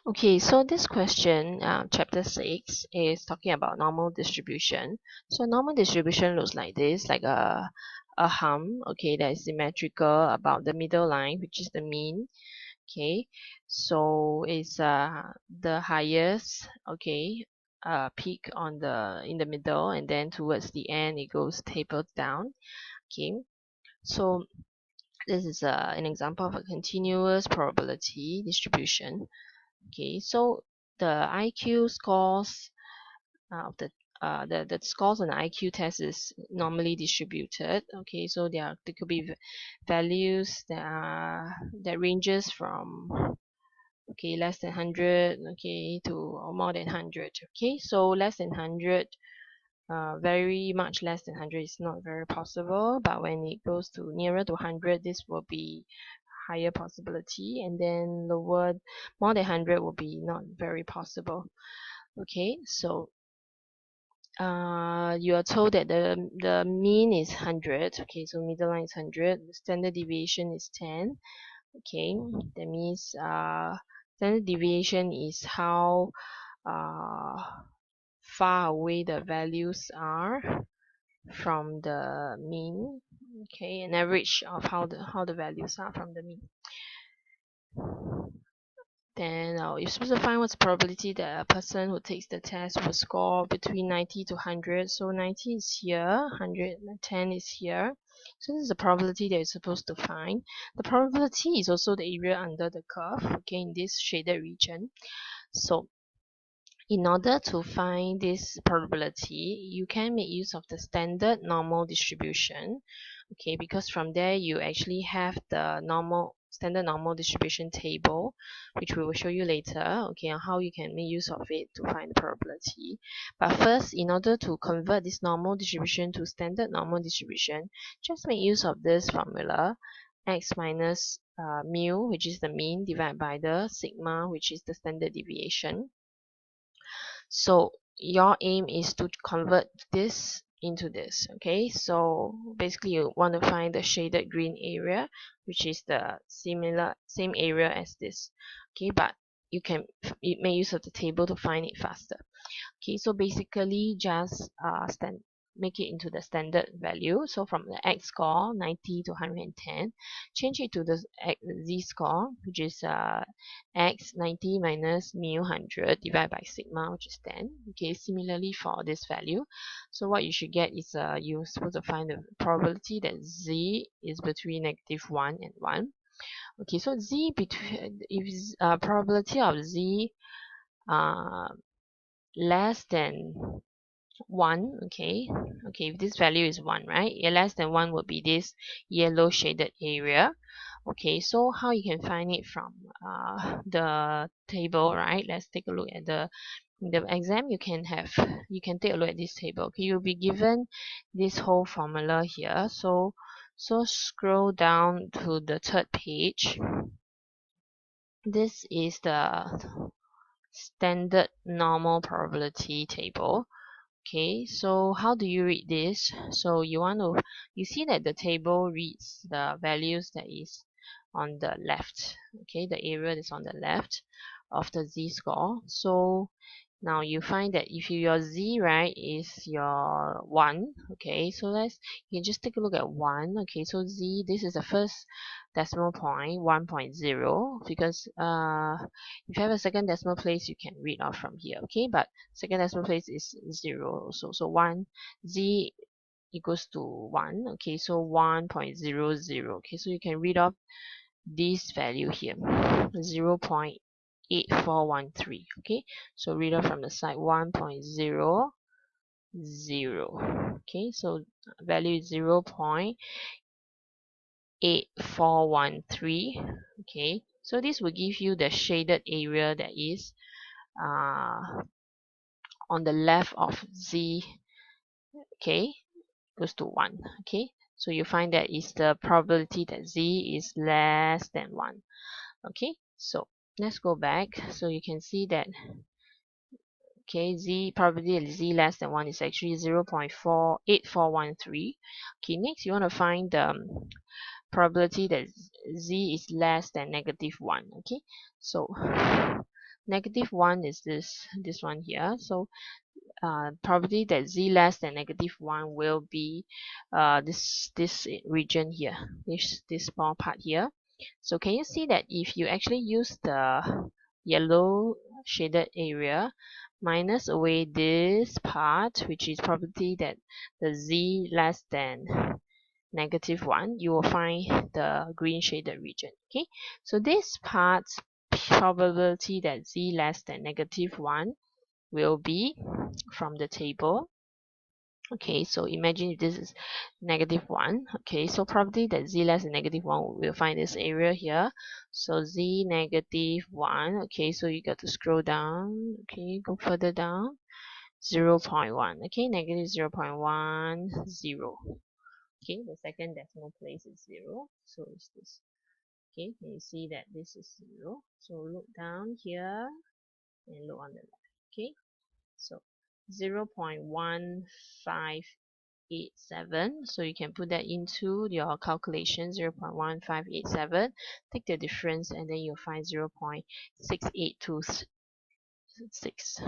Okay, so this question, chapter 6, is talking about normal distribution. So normal distribution looks like this, like a hum, okay, that is symmetrical about the middle line, which is the mean. Okay, so it's the highest, okay, peak on the in the middle, and then towards the end it goes tapered down. Okay, so this is an example of a continuous probability distribution. Okay, so the IQ scores of the scores on the IQ test is normally distributed. Okay, so there could be values that ranges from, okay, less than 100, okay, to or more than 100. Okay, so less than 100, very much less than 100 is not very possible, but when it goes to nearer to 100, this will be higher possibility, and then lower, more than 100 will be not very possible. Okay, so you are told that the mean is 100. Okay, so middle line is 100, the standard deviation is 10. Okay, that means standard deviation is how uh, far away the values are from the mean. Okay, an average of how the values are from the mean. Then you're supposed to find what's the probability that a person who takes the test will score between 90 to 100. So 90 is here, 110 is here. So this is the probability that you're supposed to find. The probability is also the area under the curve, okay, in this shaded region. So in order to find this probability, you can make use of the standard normal distribution, okay, because from there you actually have the standard normal distribution table, which we will show you later, okay, on how you can make use of it to find the probability. But first, in order to convert this normal distribution to standard normal distribution, just make use of this formula: x minus mu, which is the mean, divided by the sigma, which is the standard deviation. So your aim is to convert this into this. Okay, so basically you want to find the shaded green area, which is the same area as this. Okay, but you can make use of the table to find it faster. Okay, so basically just make it into the standard value. So from the x score 90 to 110, change it to the z score, which is x 90 minus mu 100 divided by sigma, which is 10. Okay, similarly for this value, so what you should get is you're supposed to find the probability that z is between -1 and 1. Okay, so z between, if probability of z uh, less than 1, okay, if this value is 1, right, less than 1 would be this yellow shaded area. Okay, so how you can find it from the table, right? Let's take a look at the exam. You can take a look at this table. Okay, you'll be given this whole formula here. So scroll down to the third page. This is the standard normal probability table. Okay, so how do you read this? So you see that the table reads the values that is on the left. Okay, the area is on the left of the z-score. So now you find that if your z, right, is your 1, okay, so you can just take a look at 1. Okay, so z, this is the first decimal point, 1.0, because if you have a second decimal place, you can read off from here. Okay, but second decimal place is 0 also. So 1, z equals to 1. Okay, so 1.00. Okay, so you can read off this value here, 0.8413. Okay, so read off from the side 1.00. Okay, so value is 0.8413. Okay, so this will give you the shaded area that is on the left of z, okay, goes to 1. Okay, so you find that is the probability that z is less than 1. Okay, so let's go back. So you can see that, okay, z probability that z less than 1 is actually 0.8413. Okay, next you want to find the probability that z is less than -1. Okay, so -1 is this one here. So probably that z less than -1 will be this region here, this small part here. So can you see that if you actually use the yellow shaded area minus away this part, which is probably that the z less than -1, you will find the green shaded region. Okay, so this part's probability that z less than -1 will be from the table. Okay, so imagine if this is -1. Okay, so probably that z less than -1, we'll find this area here. So z -1. Okay, so you got to scroll down. Okay, go further down. 0.1. Okay, -0.10. Okay, the second decimal place is 0. So it's this. Okay, can you see that this is 0? So look down here and look on the left. Okay, so 0.1587. So you can put that into your calculation, 0.1587. Take the difference and then you'll find 0.6826.